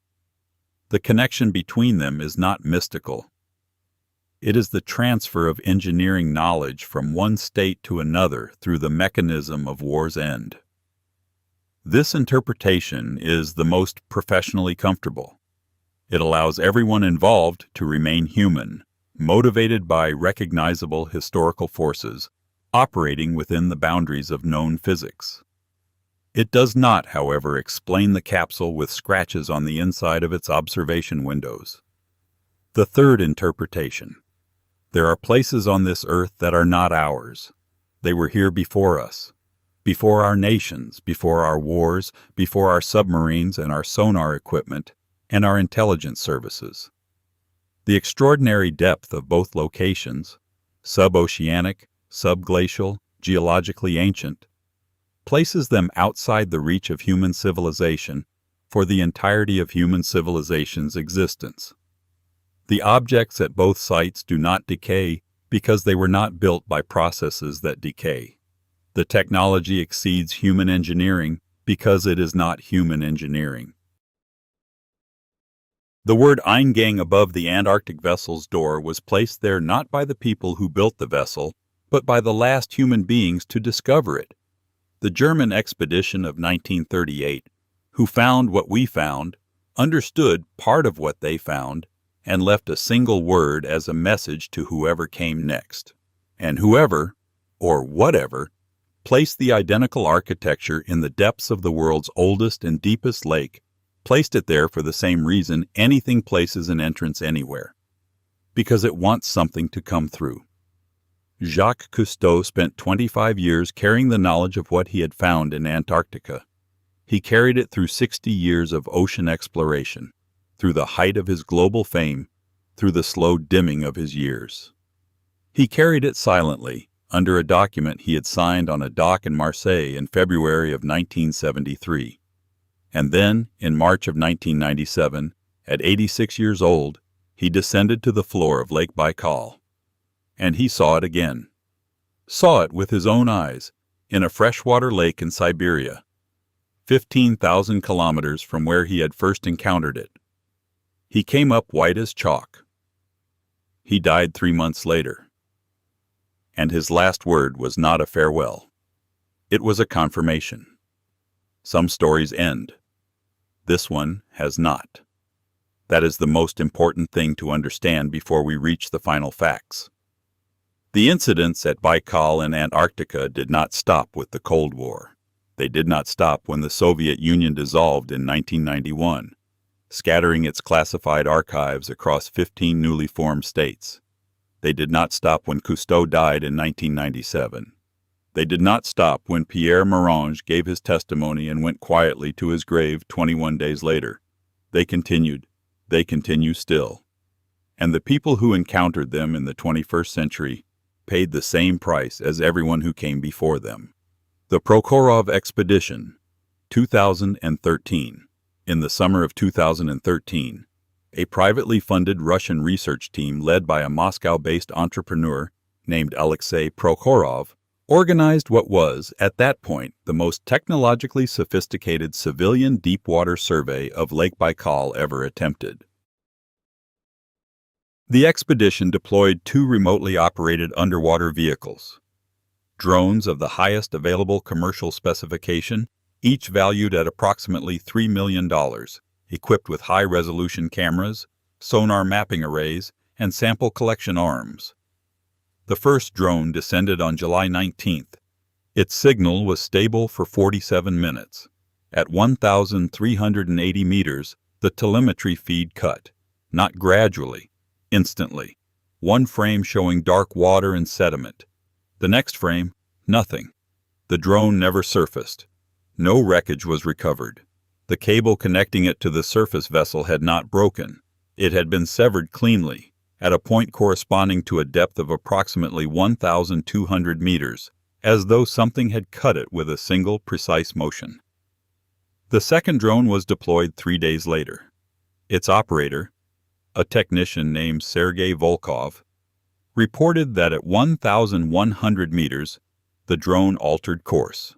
The connection between them is not mystical. It is the transfer of engineering knowledge from one state to another through the mechanism of war's end. This interpretation is the most professionally comfortable. It allows everyone involved to remain human, motivated by recognizable historical forces, operating within the boundaries of known physics. It does not, however, explain the capsule with scratches on the inside of its observation windows. The third interpretation. There are places on this earth that are not ours. They were here before us, before our nations, before our wars, before our submarines and our sonar equipment, and our intelligence services. The extraordinary depth of both locations, suboceanic, subglacial, geologically ancient, places them outside the reach of human civilization for the entirety of human civilization's existence. The objects at both sites do not decay because they were not built by processes that decay. The technology exceeds human engineering because it is not human engineering. The word Eingang above the Antarctic vessel's door was placed there not by the people who built the vessel, but by the last human beings to discover it. The German expedition of 1938, who found what we found, understood part of what they found, and left a single word as a message to whoever came next. And whoever, or whatever, placed the identical architecture in the depths of the world's oldest and deepest lake, placed it there for the same reason anything places an entrance anywhere, because it wants something to come through. Jacques Cousteau spent 25 years carrying the knowledge of what he had found in Antarctica. He carried it through 60 years of ocean exploration, through the height of his global fame, through the slow dimming of his years. He carried it silently, under a document he had signed on a dock in Marseille in February of 1973. And then, in March of 1997, at 86 years old, he descended to the floor of Lake Baikal. And he saw it again. Saw it with his own eyes, in a freshwater lake in Siberia, 15,000 kilometers from where he had first encountered it. He came up white as chalk. He died 3 months later. And his last word was not a farewell. It was a confirmation. Some stories end. This one has not. That is the most important thing to understand before we reach the final facts. The incidents at Baikal and Antarctica did not stop with the Cold War. They did not stop when the Soviet Union dissolved in 1991, scattering its classified archives across 15 newly formed states. They did not stop when Cousteau died in 1997. They did not stop when Pierre Morange gave his testimony and went quietly to his grave 21 days later. They continued. They continue still. And the people who encountered them in the 21st century paid the same price as everyone who came before them. The Prokhorov Expedition, 2013. In the summer of 2013, a privately funded Russian research team led by a Moscow-based entrepreneur named Alexei Prokhorov organized what was, at that point, the most technologically sophisticated civilian deep-water survey of Lake Baikal ever attempted. The expedition deployed 2 remotely operated underwater vehicles, drones of the highest available commercial specification, each valued at approximately $3 million, equipped with high-resolution cameras, sonar mapping arrays, and sample collection arms. The first drone descended on July 19th. Its signal was stable for 47 minutes. At 1,380 meters, the telemetry feed cut, not gradually, instantly. One frame showing dark water and sediment. The next frame, nothing. The drone never surfaced. No wreckage was recovered. The cable connecting it to the surface vessel had not broken. It had been severed cleanly, at a point corresponding to a depth of approximately 1,200 meters, as though something had cut it with a single precise motion. The second drone was deployed 3 days later. Its operator, a technician named Sergei Volkov, reported that at 1,100 meters, the drone altered course,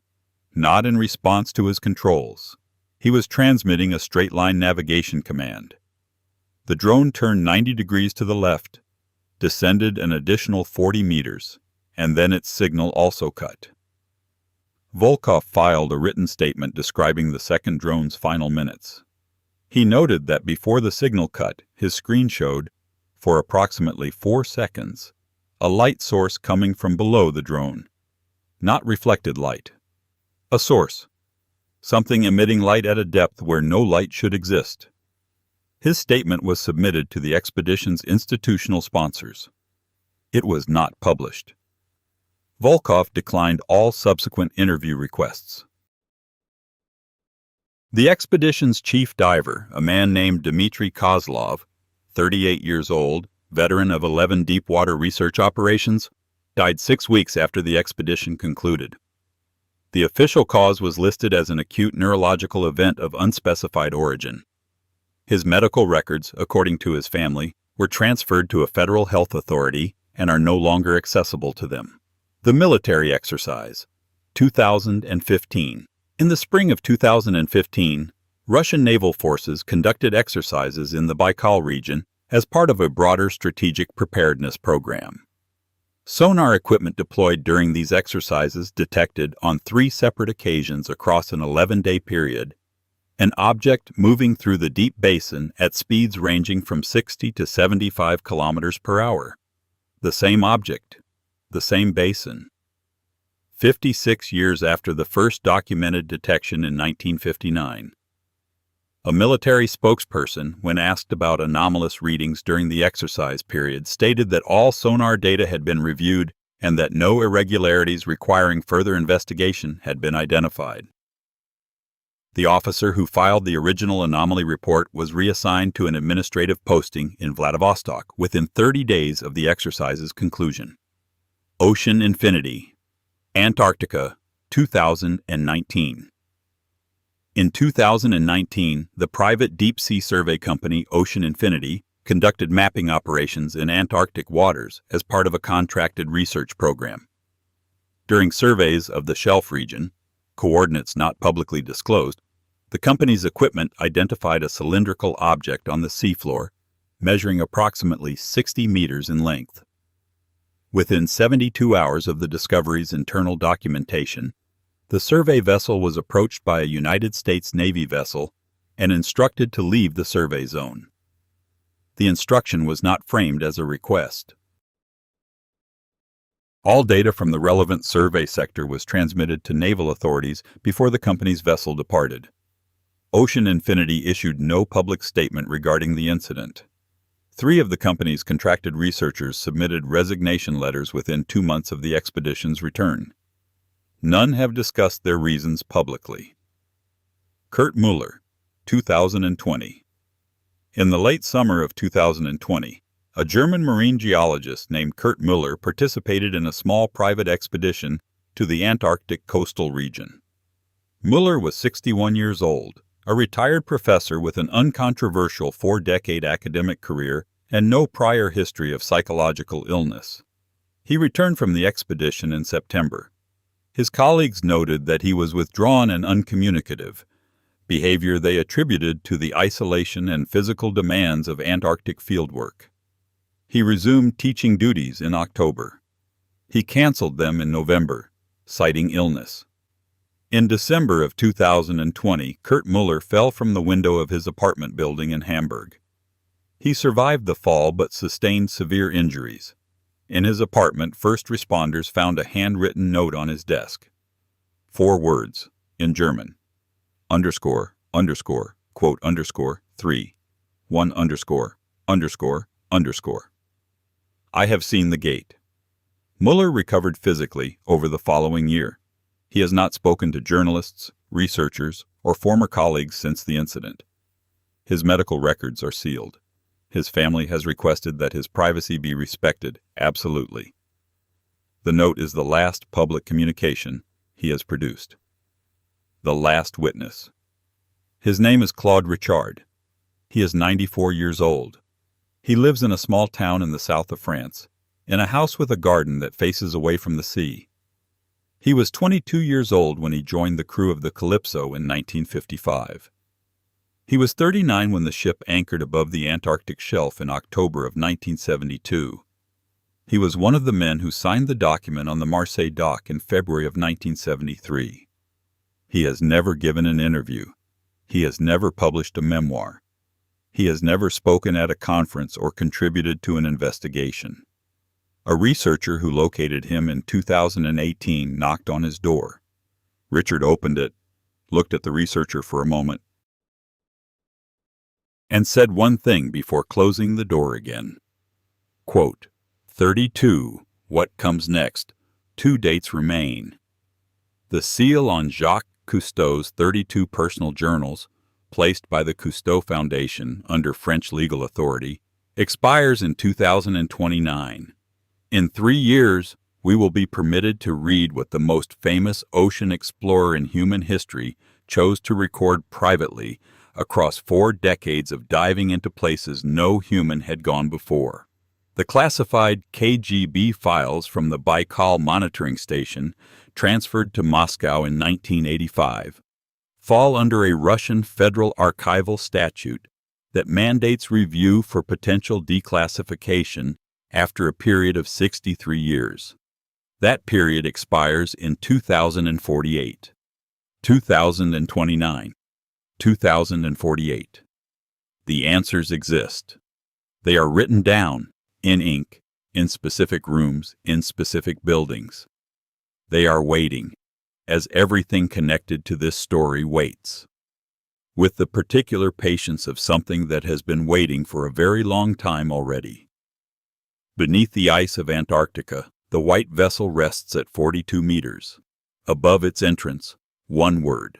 not in response to his controls. He was transmitting a straight-line navigation command. The drone turned 90 degrees to the left, descended an additional 40 meters, and then its signal also cut. Volkov filed a written statement describing the second drone's final minutes. He noted that before the signal cut, his screen showed, for approximately 4 seconds, a light source coming from below the drone. Not reflected light. A source. Something emitting light at a depth where no light should exist. His statement was submitted to the expedition's institutional sponsors. It was not published. Volkov declined all subsequent interview requests. The expedition's chief diver, a man named Dmitry Kozlov, 38 years old, veteran of 11 deep-water research operations, died 6 weeks after the expedition concluded. The official cause was listed as an acute neurological event of unspecified origin. His medical records, according to his family, were transferred to a federal health authority and are no longer accessible to them. The military exercise, 2015. In the spring of 2015, Russian naval forces conducted exercises in the Baikal region as part of a broader strategic preparedness program. Sonar equipment deployed during these exercises detected on 3 separate occasions across an 11-day period an object moving through the deep basin at speeds ranging from 60 to 75 kilometers per hour. The same object, the same basin. 56 years after the first documented detection in 1959. A military spokesperson, when asked about anomalous readings during the exercise period, stated that all sonar data had been reviewed and that no irregularities requiring further investigation had been identified. The officer who filed the original anomaly report was reassigned to an administrative posting in Vladivostok within 30 days of the exercise's conclusion. Ocean Infinity, Antarctica, 2019. In 2019, the private deep-sea survey company Ocean Infinity conducted mapping operations in Antarctic waters as part of a contracted research program. During surveys of the shelf region, coordinates not publicly disclosed, the company's equipment identified a cylindrical object on the seafloor, measuring approximately 60 meters in length. Within 72 hours of the discovery's internal documentation, the survey vessel was approached by a United States Navy vessel and instructed to leave the survey zone. The instruction was not framed as a request. All data from the relevant survey sector was transmitted to naval authorities before the company's vessel departed. Ocean Infinity issued no public statement regarding the incident. 3 of the company's contracted researchers submitted resignation letters within 2 months of the expedition's return. None have discussed their reasons publicly. Kurt Muller, 2020. In the late summer of 2020, a German marine geologist named Kurt Muller participated in a small private expedition to the Antarctic coastal region. Muller was 61 years old, a retired professor with an uncontroversial 4-decade academic career and no prior history of psychological illness. He returned from the expedition in September. His colleagues noted that he was withdrawn and uncommunicative, behavior they attributed to the isolation and physical demands of Antarctic fieldwork. He resumed teaching duties in October. He canceled them in November, citing illness. In December of 2020, Kurt Muller fell from the window of his apartment building in Hamburg. He survived the fall but sustained severe injuries. In his apartment, first responders found a handwritten note on his desk. 4 words, in German. __, quote, _3, 1 ___. I have seen the gate. Muller recovered physically over the following year. He has not spoken to journalists, researchers, or former colleagues since the incident. His medical records are sealed. His family has requested that his privacy be respected absolutely. The note is the last public communication he has produced. The last witness. His name is Claude Richard. He is 94 years old. He lives in a small town in the south of France, in a house with a garden that faces away from the sea. He was 22 years old when he joined the crew of the Calypso in 1955. He was 39 when the ship anchored above the Antarctic shelf in October of 1972. He was one of the men who signed the document on the Marseille dock in February of 1973. He has never given an interview. He has never published a memoir. He has never spoken at a conference or contributed to an investigation. A researcher who located him in 2018 knocked on his door. Richard opened it, looked at the researcher for a moment, and said one thing before closing the door again. Quote, 32. What comes next? 2 dates remain. The seal on Jacques Cousteau's 32 personal journals, placed by the Cousteau Foundation under French legal authority, expires in 2029. In 3 years, we will be permitted to read what the most famous ocean explorer in human history chose to record privately across 4 decades of diving into places no human had gone before. The classified KGB files from the Baikal monitoring station, transferred to Moscow in 1985, fall under a Russian federal archival statute that mandates review for potential declassification after a period of 63 years. That period expires in 2048, 2029, 2048. The answers exist. They are written down, in ink, in specific rooms, in specific buildings. They are waiting, as everything connected to this story waits, with the particular patience of something that has been waiting for a very long time already. Beneath the ice of Antarctica, the white vessel rests at 42 meters. Above its entrance, one word.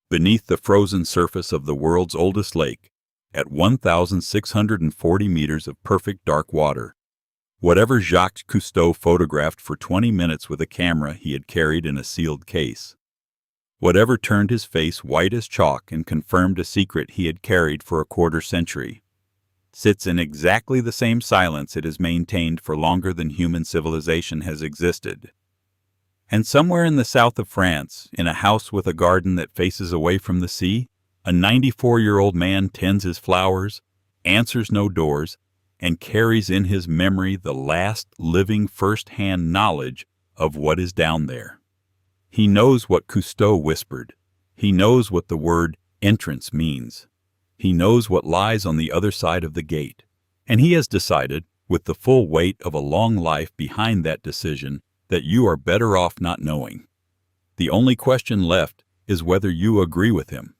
Beneath the frozen surface of the world's oldest lake, at 1,640 meters of perfect dark water, whatever Jacques Cousteau photographed for 20 minutes with a camera he had carried in a sealed case, whatever turned his face white as chalk and confirmed a secret he had carried for a quarter century, sits in exactly the same silence it has maintained for longer than human civilization has existed. And somewhere in the south of France, in a house with a garden that faces away from the sea, a 94-year-old man tends his flowers, answers no doors, and carries in his memory the last living first-hand knowledge of what is down there. He knows what Cousteau whispered. He knows what the word entrance means. He knows what lies on the other side of the gate. And he has decided, with the full weight of a long life behind that decision, that you are better off not knowing. The only question left is whether you agree with him.